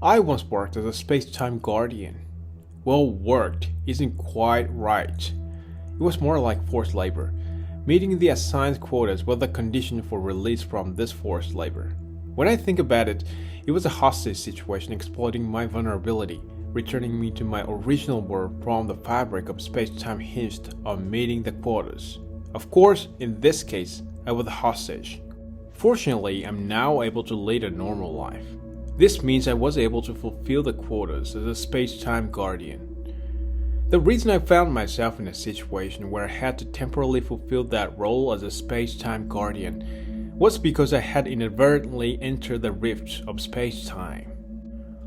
I once worked as a space-time guardian. Well, worked isn't quite right. It was more like forced labor. Meeting the assigned quotas was the condition for release from this forced labor. When I think about it, it was a hostage situation exploiting my vulnerability, returning me to my original world from the fabric of space-time hinged on meeting the quotas. Of course, in this case, I was a hostage. Fortunately, I'm now able to lead a normal life. This means I was able to fulfill the quotas as a space-time guardian. The reason I found myself in a situation where I had to temporarily fulfill that role as a space-time guardian was because I had inadvertently entered the rift of space-time.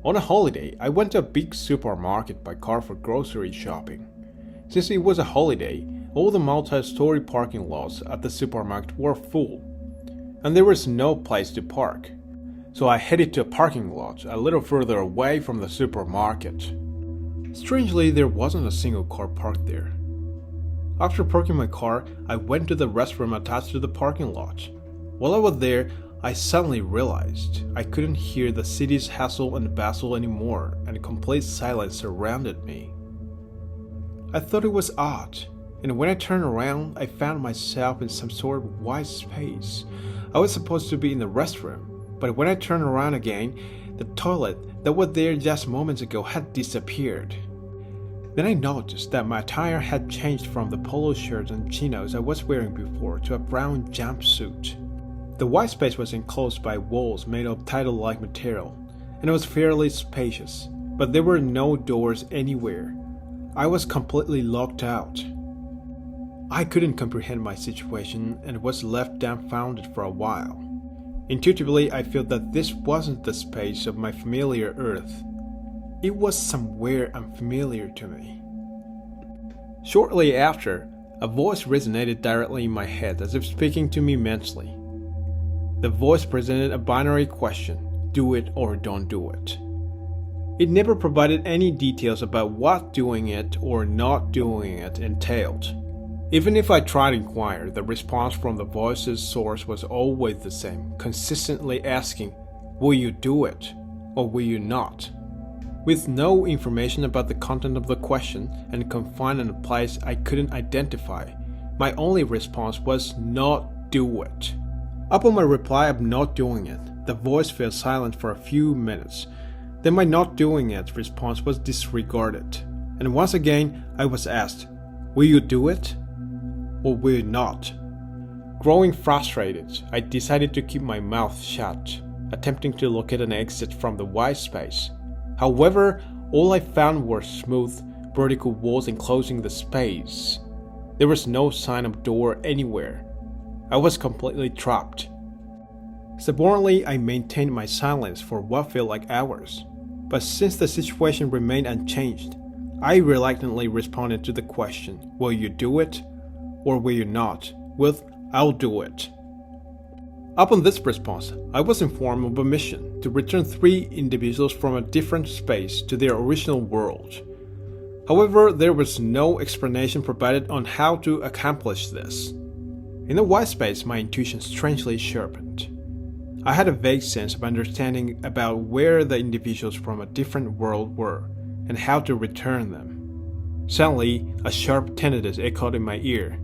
On a holiday, I went to a big supermarket by car for grocery shopping. Since it was a holiday, all the multi-story parking lots at the supermarket were full, and there was no place to park. So I headed to a parking lot a little further away from the supermarket. Strangely, there wasn't a single car parked there. After parking my car, I went to the restroom attached to the parking lot. While I was there, I suddenly realized I couldn't hear the city's hustle and bustle anymore, and complete silence surrounded me. I thought it was odd, and when I turned around, I found myself in some sort of wide space. I was supposed to be in the restroom, but when I turned around again, the toilet that was there just moments ago had disappeared. Then I noticed that my attire had changed from the polo shirts and chinos I was wearing before to a brown jumpsuit. The white space was enclosed by walls made of tidal-like material, and it was fairly spacious, but there were no doors anywhere. I was completely locked out. I couldn't comprehend my situation and was left dumbfounded for a while. Intuitively, I felt that this wasn't the space of my familiar Earth. It was somewhere unfamiliar to me. Shortly after, a voice resonated directly in my head as if speaking to me mentally. The voice presented a binary question: do it or don't do it. It never provided any details about what doing it or not doing it entailed. Even if I tried to inquire, the response from the voice's source was always the same, consistently asking, will you do it, or will you not? With no information about the content of the question and confined in a place I couldn't identify, my only response was not do it. Upon my reply of not doing it, the voice fell silent for a few minutes. Then my not doing it response was disregarded, and once again I was asked, will you do it? Or will you not? Growing frustrated, I decided to keep my mouth shut, attempting to locate an exit from the white space. However, all I found were smooth, vertical walls enclosing the space. There was no sign of door anywhere. I was completely trapped. Stubbornly, I maintained my silence for what felt like hours. But since the situation remained unchanged, I reluctantly responded to the question, will you do it? Or will you not? With, I'll do it. Upon this response, I was informed of a mission to return 3 individuals from a different space to their original world. However, there was no explanation provided on how to accomplish this. In the white space, my intuition strangely sharpened. I had a vague sense of understanding about where the individuals from a different world were and how to return them. Suddenly, a sharp tinnitus echoed in my ear.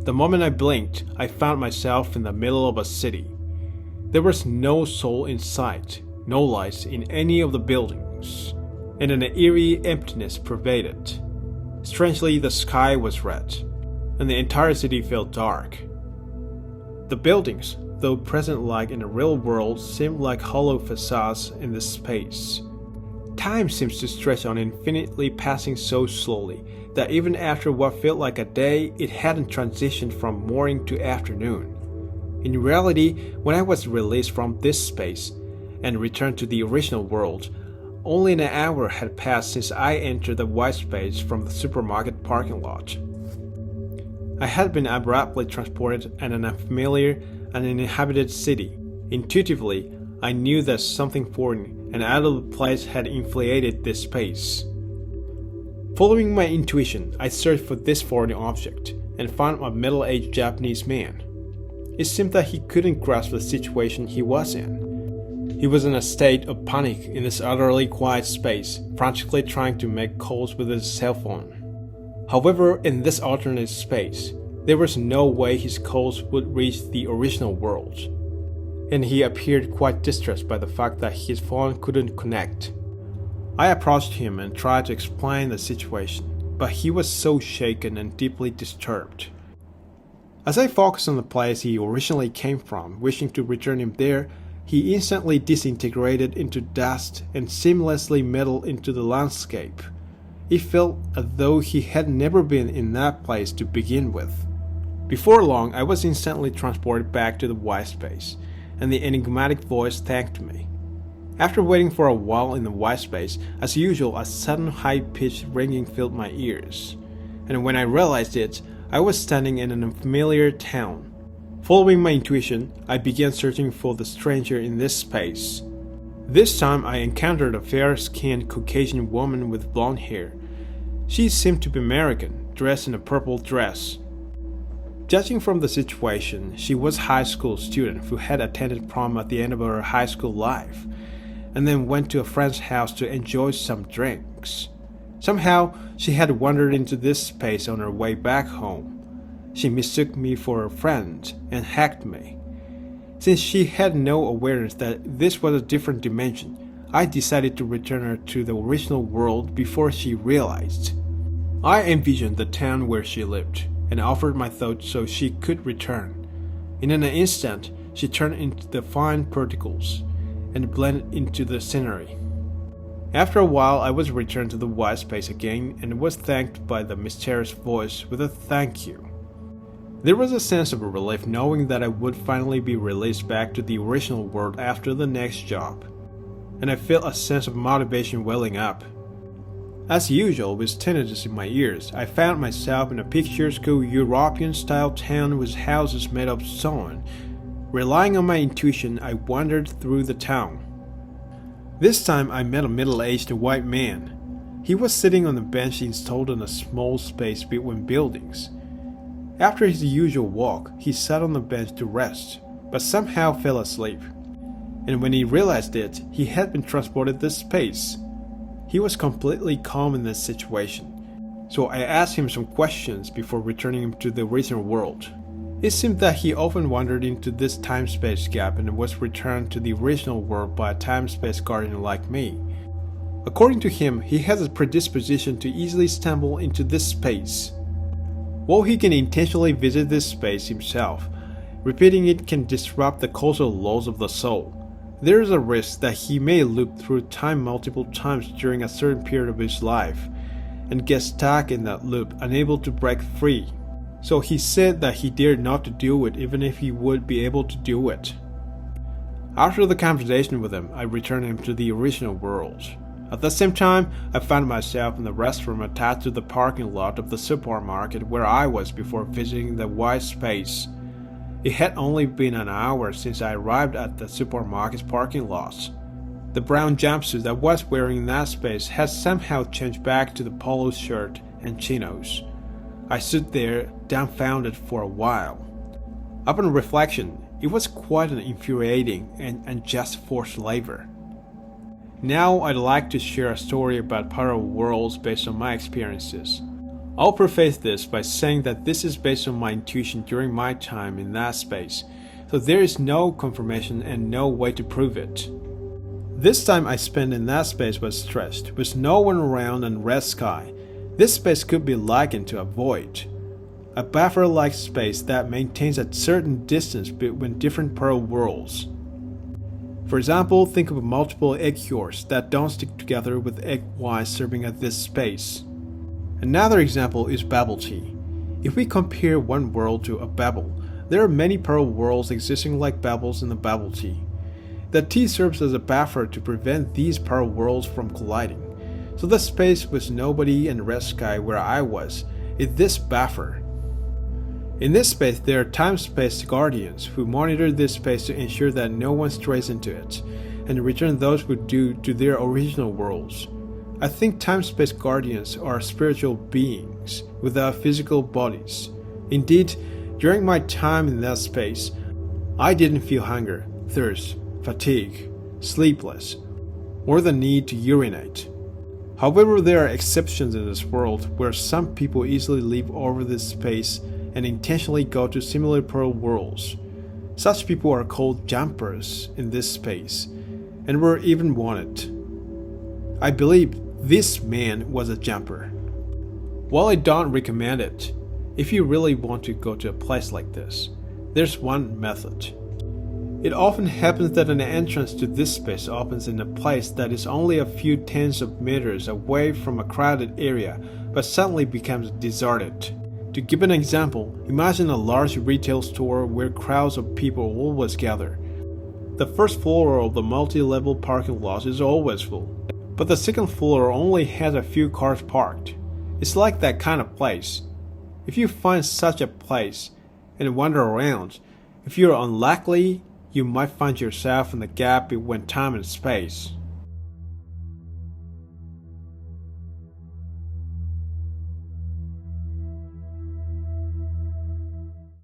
The moment I blinked, I found myself in the middle of a city. There was no soul in sight, no lights in any of the buildings, and an eerie emptiness pervaded. Strangely, the sky was red, and the entire city felt dark. The buildings, though present like in the real world, seemed like hollow facades in this space. Time seems to stretch on infinitely, passing so slowly that even after what felt like a day, it hadn't transitioned from morning to afternoon. In reality, when I was released from this space and returned to the original world, only an hour had passed since I entered the white space from the supermarket parking lot. I had been abruptly transported in an unfamiliar and uninhabited city. Intuitively, I knew that something foreign and out of place had infiltrated this space. Following my intuition, I searched for this foreign object and found a middle-aged Japanese man. It seemed that he couldn't grasp the situation he was in. He was in a state of panic in this utterly quiet space, frantically trying to make calls with his cell phone. However, in this alternate space, there was no way his calls would reach the original world, and he appeared quite distressed by the fact that his phone couldn't connect. I approached him and tried to explain the situation, but he was so shaken and deeply disturbed. As I focused on the place he originally came from, wishing to return him there, he instantly disintegrated into dust and seamlessly melded into the landscape. It felt as though he had never been in that place to begin with. Before long, I was instantly transported back to the white space, and the enigmatic voice thanked me. After waiting for a while in the white space, as usual, a sudden high-pitched ringing filled my ears, and when I realized it, I was standing in an unfamiliar town. Following my intuition, I began searching for the stranger in this space. This time I encountered a fair-skinned Caucasian woman with blonde hair. She seemed to be American, dressed in a purple dress. Judging from the situation, she was a high school student who had attended prom at the end of her high school life, and then went to a friend's house to enjoy some drinks. Somehow, she had wandered into this space on her way back home. She mistook me for a friend and hacked me. Since she had no awareness that this was a different dimension, I decided to return her to the original world before she realized. I envisioned the town where she lived and offered my thoughts so she could return. In an instant, she turned into the fine particles and blended into the scenery. After a while, I was returned to the white space again and was thanked by the mysterious voice with a thank you. There was a sense of relief knowing that I would finally be released back to the original world after the next job, and I felt a sense of motivation welling up. As usual, with tinnitus in my ears, I found myself in a picturesque European-style town with houses made of stone. Relying on my intuition, I wandered through the town. This time I met a middle-aged white man. He was sitting on a bench installed in a small space between buildings. After his usual walk, he sat on the bench to rest, but somehow fell asleep. And when he realized it, he had been transported to space. He was completely calm in this situation, so I asked him some questions before returning him to the original world. It seemed that he often wandered into this time-space gap and was returned to the original world by a time-space guardian like me. According to him, he has a predisposition to easily stumble into this space. While he can intentionally visit this space himself, repeating it can disrupt the causal laws of the soul. There is a risk that he may loop through time multiple times during a certain period of his life, and get stuck in that loop, unable to break free. So he said that he dared not to do it even if he would be able to do it. After the conversation with him, I returned him to the original world. At the same time, I found myself in the restroom attached to the parking lot of the supermarket where I was before visiting the white space. It had only been an hour since I arrived at the supermarket's parking lot. The brown jumpsuit that I was wearing in that space had somehow changed back to the polo shirt and chinos. I stood there, dumbfounded for a while. Upon reflection, it was quite an infuriating and unjust forced labor. Now I'd like to share a story about parallel worlds based on my experiences. I'll preface this by saying that this is based on my intuition during my time in that space, so there is no confirmation and no way to prove it. This time I spent in that space was stressed, with no one around and red sky. This space could be likened to a void, a buffer-like space that maintains a certain distance between different parallel worlds. For example, think of multiple egg yolks that don't stick together with egg whites serving at this space. Another example is bubble tea. If we compare one world to a bubble, there are many parallel worlds existing like bubbles in the bubble tea. The tea serves as a buffer to prevent these parallel worlds from colliding. So the space with nobody and red sky where I was is this buffer. In this space, there are time-space guardians who monitor this space to ensure that no one strays into it, and return those who do to their original worlds. I think time-space guardians are spiritual beings without physical bodies. Indeed, during my time in that space, I didn't feel hunger, thirst, fatigue, sleepless, or the need to urinate. However, there are exceptions in this world where some people easily leap over this space and intentionally go to similar parallel worlds. Such people are called jumpers in this space, and were even wanted. I believe this man was a jumper. While I don't recommend it, if you really want to go to a place like this, there's one method. It often happens that an entrance to this space opens in a place that is only a few tens of meters away from a crowded area, but suddenly becomes deserted. To give an example, imagine a large retail store where crowds of people always gather. The first floor of the multi-level parking lot is always full, but the second floor only has a few cars parked. It's like that kind of place. If you find such a place and wander around, if you're unlucky, you might find yourself in the gap between time and space.